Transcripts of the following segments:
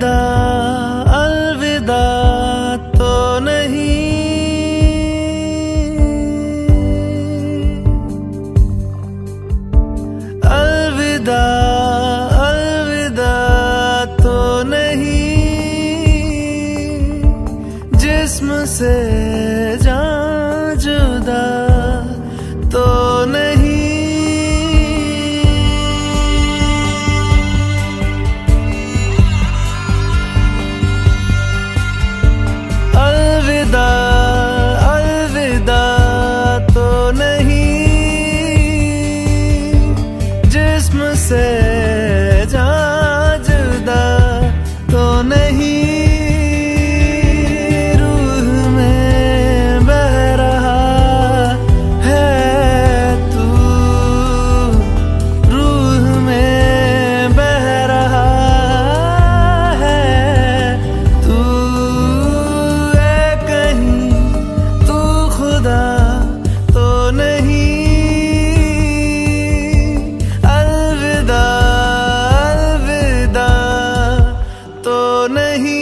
अलविदा अलविदा तो नहीं, अलविदा अलविदा तो नहीं, जिस्म से जान जुदा तो नहीं। अलविदा अलविदा तो नहीं, जिस्म से जान जुदा तो नहीं। रूह में बह रहा है तू, रूह में बह रहा है तू, खुदा तो नहीं। अलविदा अलविदा तो नहीं।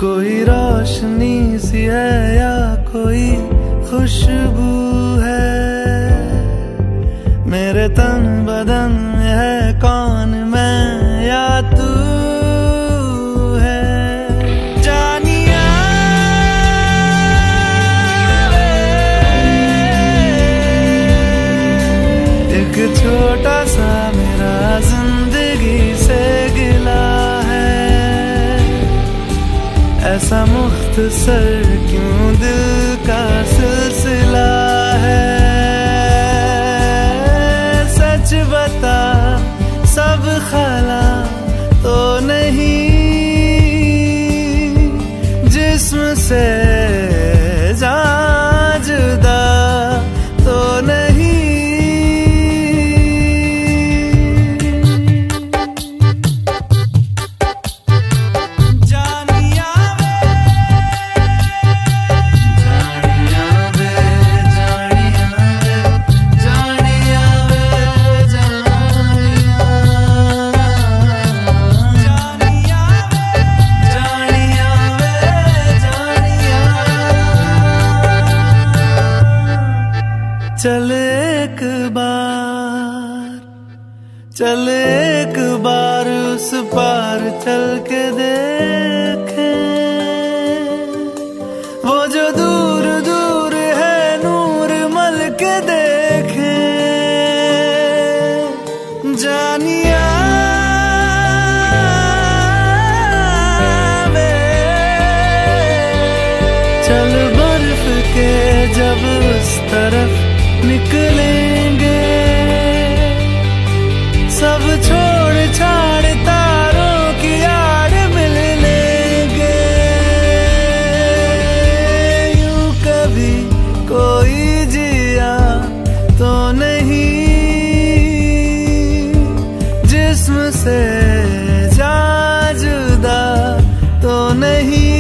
कोई रोशनी सी है या कोई खुशबू है, मेरे तन बदन में है कौन मैं या तू है। जानिया एक छोटा सा मेरा जिंदगी से गिला है, ऐसा मुख्तसर क्यों दिल का सिलसिला है। सच बता सब ख़ला तो नहीं, जिस्म से जान जुदा तो नहीं। चल एक बार उस पार चल के देखें, वो जो दूर दूर है नूर मल के देखें। जानिया चल बर्फ के जब उस तरफ निकलेंगे, सब छोड़ छाड़ तारों की आड़ मिल लेंगे। यूं कभी कोई जिया तो नहीं, जिस्म से जान जुदा तो नहीं।